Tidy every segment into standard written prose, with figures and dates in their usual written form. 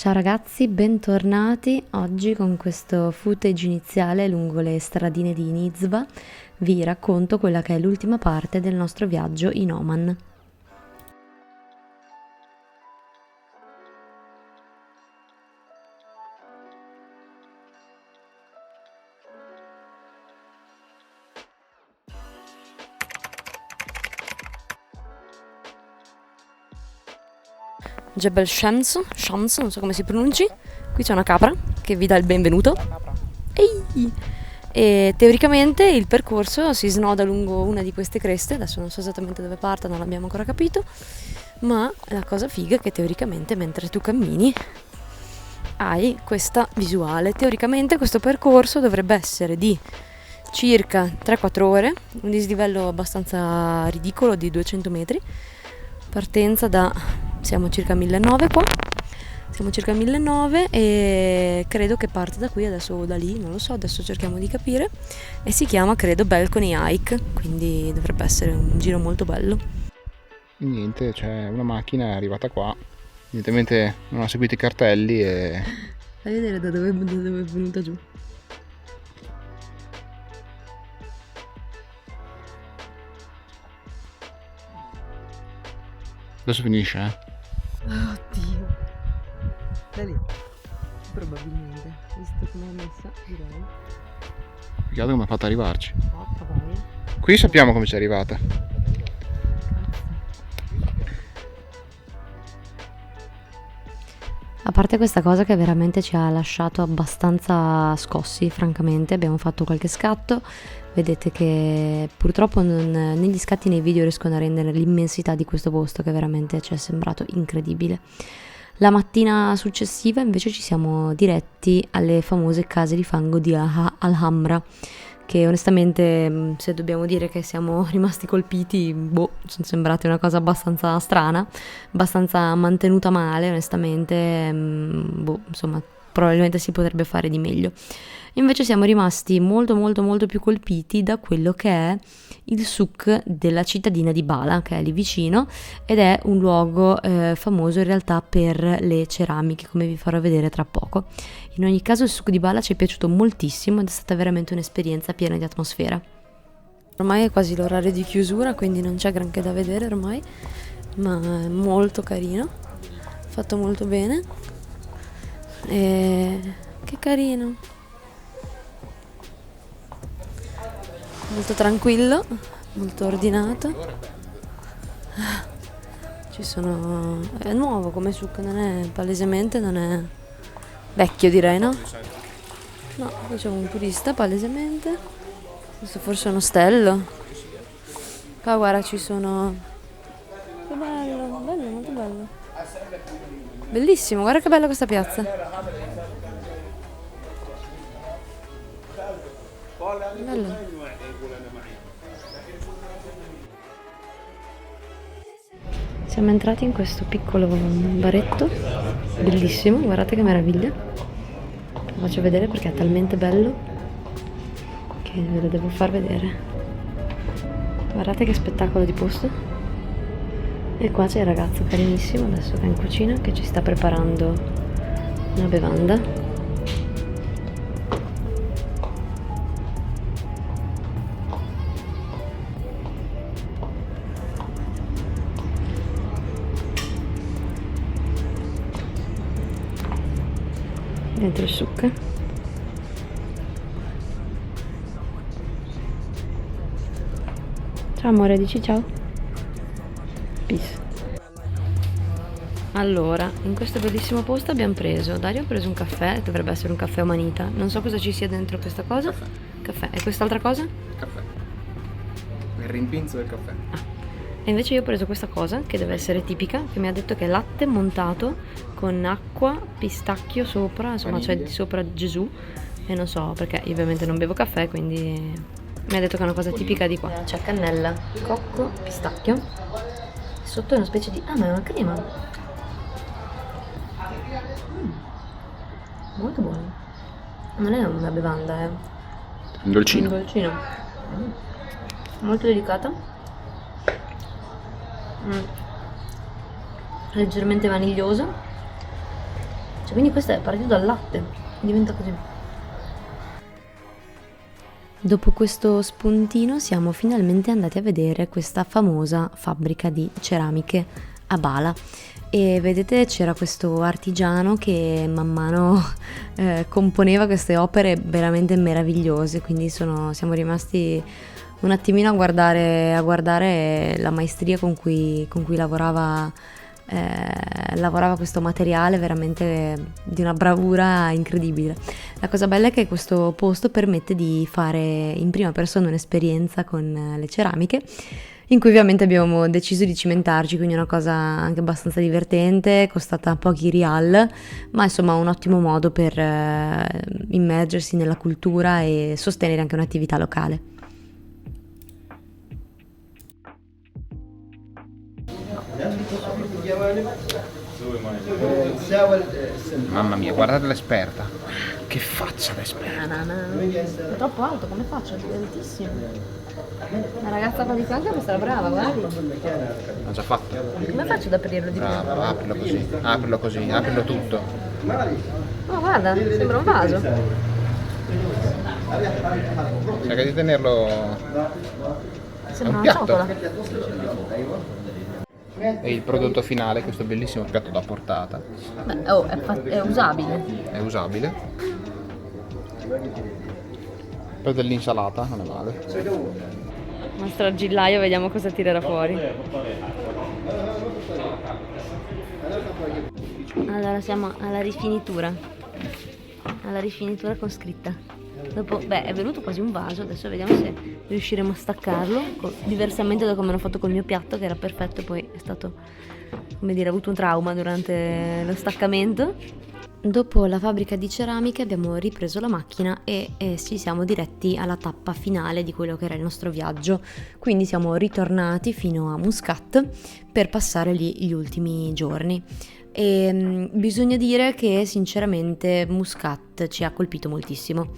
Ciao ragazzi, bentornati. Oggi con questo footage iniziale lungo le stradine di Nizhva vi racconto quella che è l'ultima parte del nostro viaggio in Oman. Jebel Shams, non so come si pronunci. Qui c'è una capra che vi dà il benvenuto. Ehi! E teoricamente il percorso si snoda lungo una di queste creste, adesso non so esattamente dove parta, non l'abbiamo ancora capito, ma la cosa figa è che teoricamente mentre tu cammini hai questa visuale. Teoricamente questo percorso dovrebbe essere di circa 3-4 ore, un dislivello abbastanza ridicolo di 200 metri, partenza da... siamo circa 1900 qua, siamo circa 1900 e credo che parte da qui adesso o da lì, non lo so, adesso cerchiamo di capire, e si chiama credo Balcony Hike, quindi dovrebbe essere un giro molto bello. Niente, c'è una macchina, è arrivata qua, evidentemente non ha seguito i cartelli e... Fai vedere da dove è venuta giù. Adesso finisce, Oddio. Da lì. Probabilmente. Visto come è messa, direi. Peccato come ha fatto ad arrivarci. Porca boia. Qui sappiamo come ci è arrivata. A parte questa cosa che veramente ci ha lasciato abbastanza scossi, francamente, abbiamo fatto qualche scatto, vedete che purtroppo negli scatti nei video riescono a rendere l'immensità di questo posto che veramente ci è sembrato incredibile. La mattina successiva invece ci siamo diretti alle famose case di fango di Alhambra, che onestamente, se dobbiamo dire che siamo rimasti colpiti, sono sembrate una cosa abbastanza strana, abbastanza mantenuta male, onestamente, insomma, probabilmente si potrebbe fare di meglio. Invece siamo rimasti molto molto molto più colpiti da quello che è il souk della cittadina di Bala, che è lì vicino, ed è un luogo famoso in realtà per le ceramiche, come vi farò vedere tra poco. In ogni caso il souk di Bala ci è piaciuto moltissimo ed è stata veramente un'esperienza piena di atmosfera. Ormai è quasi l'orario di chiusura, quindi non c'è granché da vedere ormai, ma è molto carino, fatto molto bene e che carino, molto tranquillo, molto ordinato. Ci sono... è nuovo come souk, non è palesemente, non è vecchio, direi, no? No, qui c'è un turista palesemente. Questo forse è un ostello. Qua guarda ci sono... Che bello, bello, molto bello. Bellissimo, guarda che bella questa piazza. Bello. Siamo entrati in questo piccolo baretto, bellissimo, guardate che meraviglia. Lo faccio vedere perché è talmente bello che ve lo devo far vedere. Guardate che spettacolo di posto. E qua c'è il ragazzo carinissimo adesso che è in cucina che ci sta preparando una bevanda. Dentro il succa. Ciao amore, dici ciao. Peace. Allora, in questo bellissimo posto abbiamo preso, Dario ha preso un caffè, dovrebbe essere un caffè Omanita, non so cosa ci sia dentro questa cosa. Caffè. E quest'altra cosa? Caffè. Il rimpinzo del caffè. E invece io ho preso questa cosa che deve essere tipica, che mi ha detto che è latte montato con acqua, pistacchio sopra, insomma c'è di sopra Gesù, e non so perché, io ovviamente non bevo caffè, quindi mi ha detto che è una cosa tipica di qua. C'è cannella, cocco, pistacchio, sotto è una specie di... ah, ma è una crema. Molto buono. Non è una bevanda, è Un dolcino. un dolcino. Molto delicata. Leggermente vanigliosa. Cioè, quindi questo è partito dal latte, diventa così. Dopo questo spuntino siamo finalmente andati a vedere questa famosa fabbrica di ceramiche a Bala e vedete c'era questo artigiano che man mano componeva queste opere veramente meravigliose, quindi siamo rimasti un attimino a guardare la maestria con cui lavorava questo materiale, veramente di una bravura incredibile. La cosa bella è che questo posto permette di fare in prima persona un'esperienza con le ceramiche, in cui ovviamente abbiamo deciso di cimentarci, quindi è una cosa anche abbastanza divertente, costata pochi rial, ma insomma un ottimo modo per immergersi nella cultura e sostenere anche un'attività locale. Mamma mia, guardate l'esperta. Che faccia l'esperta. È troppo alto, come faccio? È altissimo. La ragazza qua di fianco mi sarà brava, guardi. L'ho già fatto. Come faccio ad aprirlo di più? Bravo, aprilo così, aprilo tutto. Oh, guarda, sembra un vaso. Cerca di tenerlo. Sembra una piatto. ciotola. E il prodotto finale, questo bellissimo piatto da portata. Beh, è usabile. È usabile. Per dell'insalata, non è male. Il nostro argillaio, vediamo cosa tirerà fuori. Allora siamo alla rifinitura con scritta. Dopo, è venuto quasi un vaso, adesso vediamo se riusciremo a staccarlo, diversamente da come l'ho fatto col mio piatto che era perfetto, poi è stato, come dire, ha avuto un trauma durante lo staccamento. Dopo la fabbrica di ceramiche abbiamo ripreso la macchina e ci siamo diretti alla tappa finale di quello che era il nostro viaggio, quindi siamo ritornati fino a Muscat per passare lì gli ultimi giorni. E bisogna dire che sinceramente Muscat ci ha colpito moltissimo.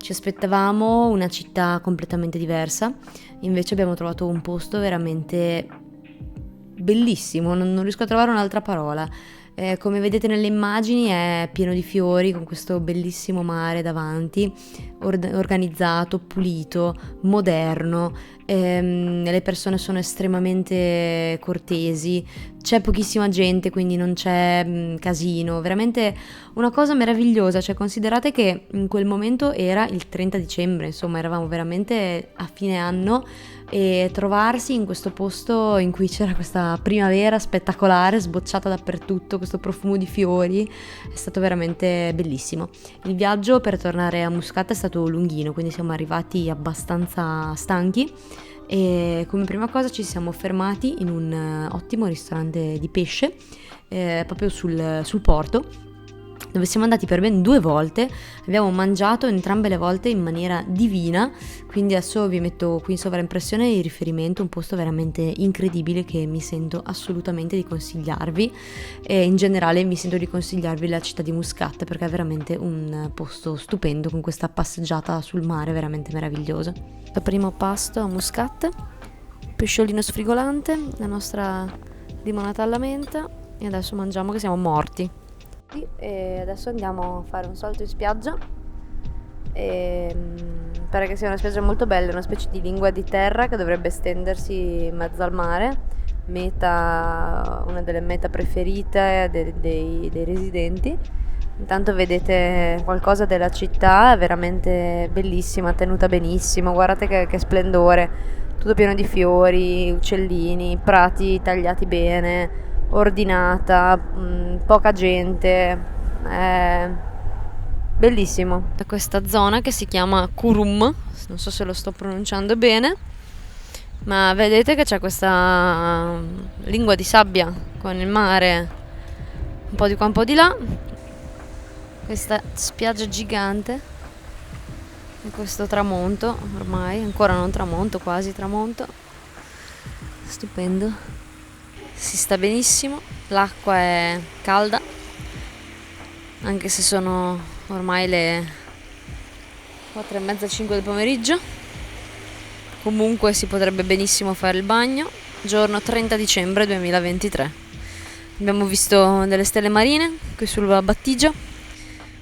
Ci aspettavamo una città completamente diversa, invece abbiamo trovato un posto veramente bellissimo, non riesco a trovare un'altra parola. Come vedete nelle immagini è pieno di fiori con questo bellissimo mare davanti, organizzato, pulito, moderno, le persone sono estremamente cortesi, c'è pochissima gente quindi non c'è casino, veramente una cosa meravigliosa, cioè considerate che in quel momento era il 30 dicembre, insomma eravamo veramente a fine anno e trovarsi in questo posto in cui c'era questa primavera spettacolare sbocciata dappertutto, questo profumo di fiori, è stato veramente bellissimo. Il viaggio per tornare a Muscat è stato lunghino, quindi siamo arrivati abbastanza stanchi e come prima cosa ci siamo fermati in un ottimo ristorante di pesce proprio sul porto, dove siamo andati per ben 2 volte, abbiamo mangiato entrambe le volte in maniera divina, quindi adesso vi metto qui in sovraimpressione il riferimento, un posto veramente incredibile che mi sento assolutamente di consigliarvi e in generale mi sento di consigliarvi la città di Muscat perché è veramente un posto stupendo con questa passeggiata sul mare veramente meravigliosa. Il primo pasto a Muscat, pesciolino sfrigolante, la nostra limonata alla menta e adesso mangiamo che siamo morti. E adesso andiamo a fare un salto in spiaggia e pare che sia una spiaggia molto bella, una specie di lingua di terra che dovrebbe estendersi in mezzo al mare, una delle mete preferite dei residenti. Intanto vedete qualcosa della città, è veramente bellissima, tenuta benissimo, guardate che splendore, tutto pieno di fiori, uccellini, prati tagliati bene, ordinata, poca gente, bellissimo. Da questa zona che si chiama Kurum, non so se lo sto pronunciando bene, ma vedete che c'è questa lingua di sabbia con il mare un po' di qua un po' di là, questa spiaggia gigante e questo tramonto, ormai ancora non tramonto, quasi tramonto, stupendo. Si sta benissimo, l'acqua è calda, anche se sono ormai le 4:30, 5 del pomeriggio. Comunque si potrebbe benissimo fare il bagno, giorno 30 dicembre 2023. Abbiamo visto delle stelle marine qui sulla battigia,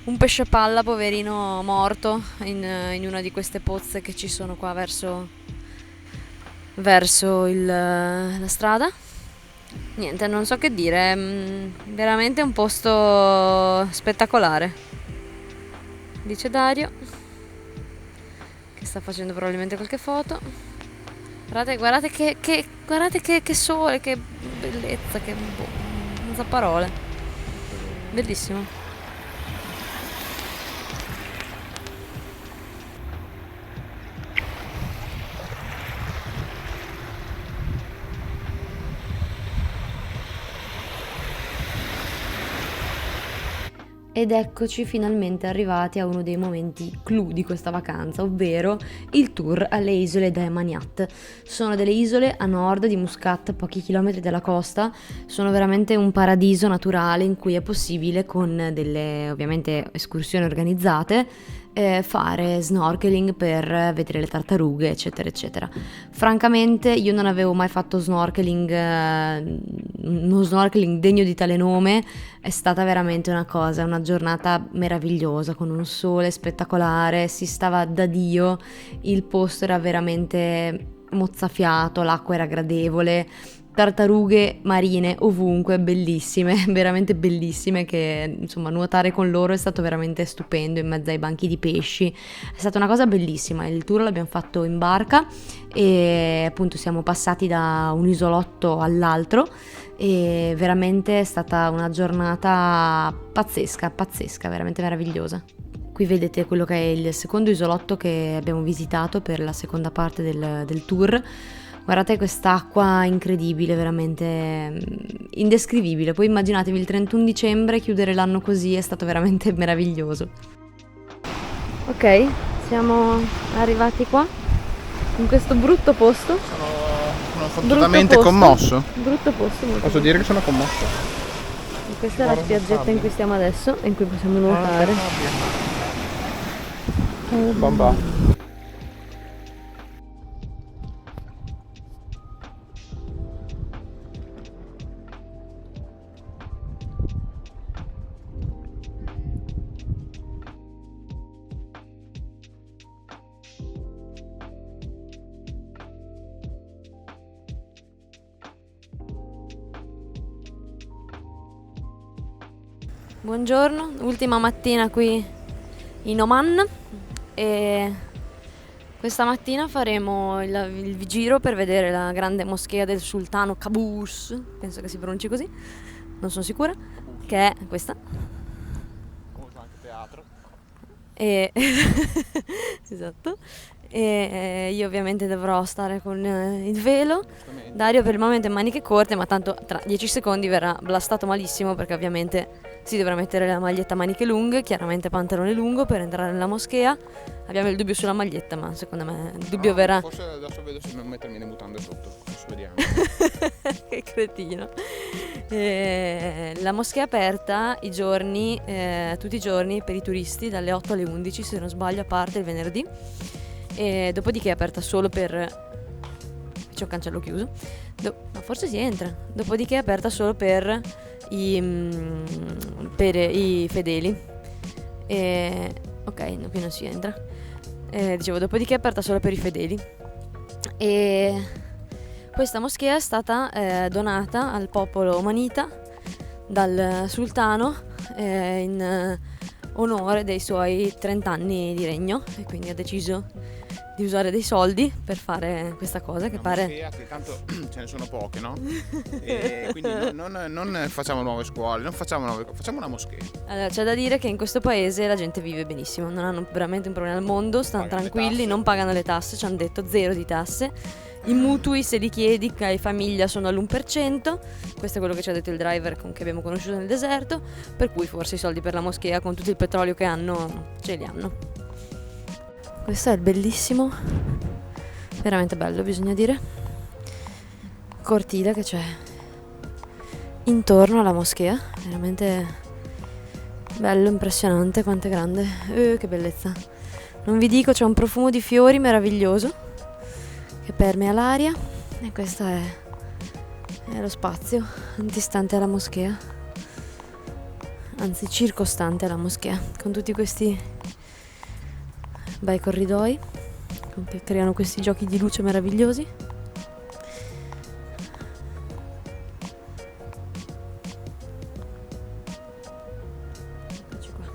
un pesce palla poverino morto in una di queste pozze che ci sono qua verso la strada. Niente, non so che dire, è veramente un posto spettacolare, dice Dario, che sta facendo probabilmente qualche foto. Guardate che sole, che bellezza, che non so parole. Bellissimo. Ed eccoci finalmente arrivati a uno dei momenti clou di questa vacanza, ovvero il tour alle isole Daimaniyat. Sono delle isole a nord di Muscat, a pochi chilometri dalla costa. Sono veramente un paradiso naturale in cui è possibile, con delle ovviamente escursioni organizzate, fare snorkeling per vedere le tartarughe, eccetera eccetera. Francamente io non avevo mai fatto snorkeling, uno snorkeling degno di tale nome. È stata veramente una giornata meravigliosa, con un sole spettacolare, si stava da Dio, il posto era veramente mozzafiato, l'acqua era gradevole, tartarughe marine ovunque, bellissime, veramente bellissime, che insomma nuotare con loro è stato veramente stupendo in mezzo ai banchi di pesci. È stata una cosa bellissima. Il tour l'abbiamo fatto in barca e appunto siamo passati da un isolotto all'altro e veramente è stata una giornata pazzesca, veramente meravigliosa. Qui vedete quello che è il secondo isolotto che abbiamo visitato per la seconda parte del tour. Guardate quest'acqua incredibile, veramente indescrivibile. Poi immaginatevi il 31 dicembre chiudere l'anno così, è stato veramente meraviglioso. Ok, siamo arrivati qua, in questo brutto posto. Sono assolutamente commosso. Brutto posto, molto Posso dire che sono commosso. E questa è la spiaggetta in cui stiamo adesso e in cui possiamo nuotare. Bamba. Buongiorno, ultima mattina qui in Oman e questa mattina faremo il giro per vedere la grande moschea del sultano Qaboos, penso che si pronunci così, non sono sicura, che è questa. Uso anche teatro. E esatto. E io ovviamente dovrò stare con il velo. Dario per il momento in maniche corte, ma tanto tra 10 secondi verrà blastato malissimo perché ovviamente si dovrà mettere la maglietta a maniche lunghe, chiaramente pantalone lungo per entrare nella moschea. Abbiamo il dubbio sulla maglietta, ma secondo me il dubbio verrà. Forse adesso vedo se non mettermi le mutande sotto. Adesso vediamo. Che cretino. La moschea è aperta tutti i giorni per i turisti dalle 8 alle 11 se non sbaglio, a parte il venerdì, e dopodiché è aperta solo per... c'è un cancello chiuso, ma forse si entra. Dopodiché è aperta solo per i fedeli. Ok, no, qui non si entra. Dicevo, dopodiché è aperta solo per i fedeli. E questa moschea è stata donata al popolo omanita dal sultano in onore dei suoi 30 anni di regno, e quindi ha deciso di usare dei soldi per fare questa cosa che pare... Moschea, che tanto ce ne sono poche, no? E quindi non facciamo nuove scuole, facciamo una moschea. Allora, c'è da dire che in questo paese la gente vive benissimo, non hanno veramente un problema al mondo, stanno tranquilli, non pagano le tasse, ci hanno detto 0 di tasse. I mutui, se li chiedi, che hai famiglia, sono all'1%, questo è quello che ci ha detto il driver che abbiamo conosciuto nel deserto, per cui forse i soldi per la moschea con tutto il petrolio che hanno, ce li hanno. Questo è il bellissimo, veramente bello bisogna dire, cortile che c'è intorno alla moschea, veramente bello, impressionante, quanto è grande, che bellezza. Non vi dico, c'è un profumo di fiori meraviglioso che permea l'aria, e questa è è lo spazio antistante alla moschea, anzi circostante alla moschea, con tutti questi bei corridoi che creano questi giochi di luce meravigliosi. Eccoci qua.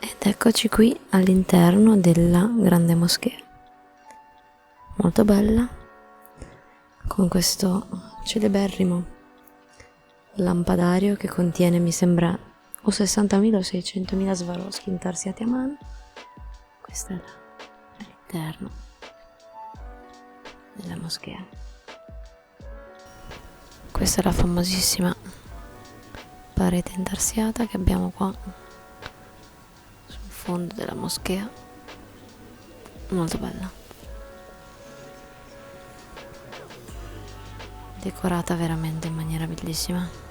Ed eccoci qui all'interno della grande moschea, molto bella, con questo celeberrimo lampadario che contiene, mi sembra, o 60.000 o 600.000 Swarovski intarsiati a mano. Questo è all'interno della moschea. Questa è la famosissima parete intarsiata che abbiamo qua fondo della moschea, molto bella, decorata veramente in maniera bellissima.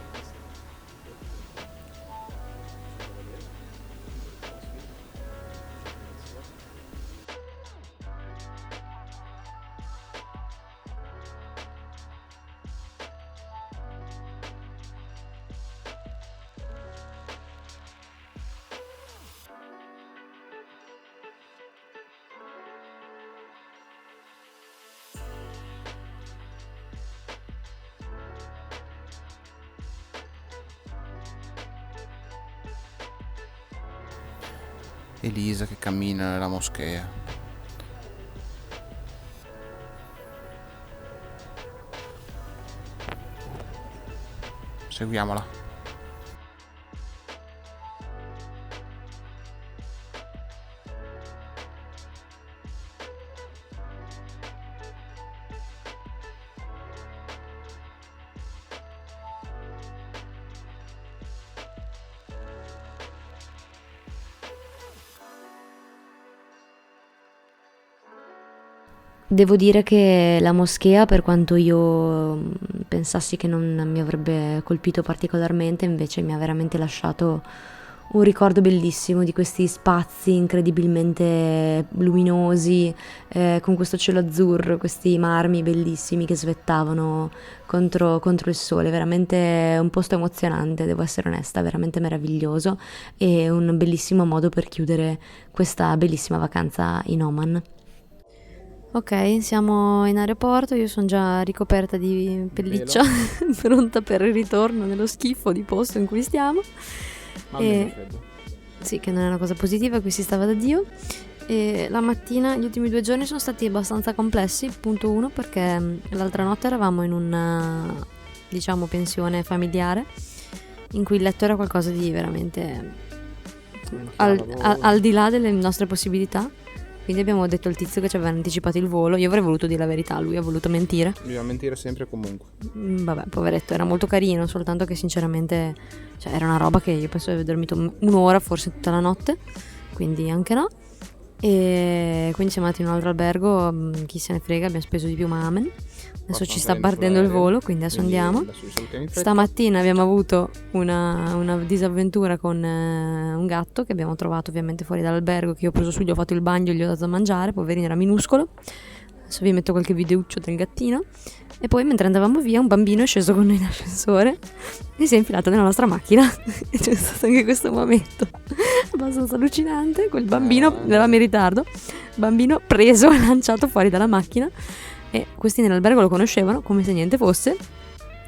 Elisa che cammina nella moschea. Seguiamola. Devo dire che la moschea, per quanto io pensassi che non mi avrebbe colpito particolarmente, invece mi ha veramente lasciato un ricordo bellissimo di questi spazi incredibilmente luminosi, con questo cielo azzurro, questi marmi bellissimi che svettavano contro il sole. Veramente un posto emozionante, devo essere onesta, veramente meraviglioso, e un bellissimo modo per chiudere questa bellissima vacanza in Oman. Ok, siamo in aeroporto, io sono già ricoperta di pelliccia, pronta per il ritorno nello schifo di posto in cui stiamo. Sì, che non è una cosa positiva, qui si stava da Dio. E la mattina, gli ultimi 2 giorni sono stati abbastanza complessi, punto 1, perché l'altra notte eravamo in una, diciamo, pensione familiare, in cui il letto era qualcosa di veramente al di là delle nostre possibilità. Quindi abbiamo detto al tizio che ci aveva anticipato il volo. Io avrei voluto dire la verità, lui ha voluto mentire. Bisogna mentire sempre e comunque. Vabbè, poveretto, era molto carino, soltanto che sinceramente, cioè, era una roba che io penso di aver dormito un'ora, forse tutta la notte, quindi anche no. E quindi siamo andati in un altro albergo, chi se ne frega, abbiamo speso di più, ma amen. Adesso ci sta partendo il volo, quindi adesso andiamo. Stamattina abbiamo avuto una disavventura con un gatto che abbiamo trovato ovviamente fuori dall'albergo, che io ho preso su, gli ho fatto il bagno, gli ho dato da mangiare, poverino, era minuscolo. Adesso vi metto qualche videuccio del gattino. E poi mentre andavamo via un bambino è sceso con noi in ascensore e si è infilato nella nostra macchina. E c'è stato anche questo momento abbastanza allucinante, quel bambino, eravamo in ritardo, bambino preso e lanciato fuori dalla macchina, e questi nell'albergo lo conoscevano come se niente fosse.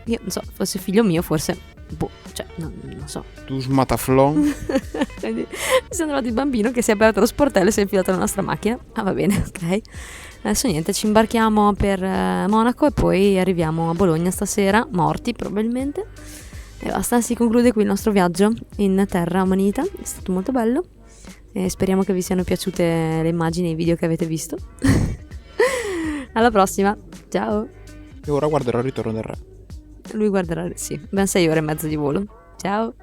Io non so, fosse figlio mio forse, cioè non so. Tu smataflon. Quindi mi sono trovato il bambino che si è aperto lo sportello e si è infilato nella nostra macchina. Ah, va bene, ok. Adesso niente, ci imbarchiamo per Monaco e poi arriviamo a Bologna stasera, morti probabilmente. E basta, si conclude qui il nostro viaggio in terra omanita, è stato molto bello e speriamo che vi siano piaciute le immagini e i video che avete visto. Alla prossima, ciao! E ora guarderò il ritorno del re. Lui guarderà, sì, ben 6 ore e mezza di volo. Ciao!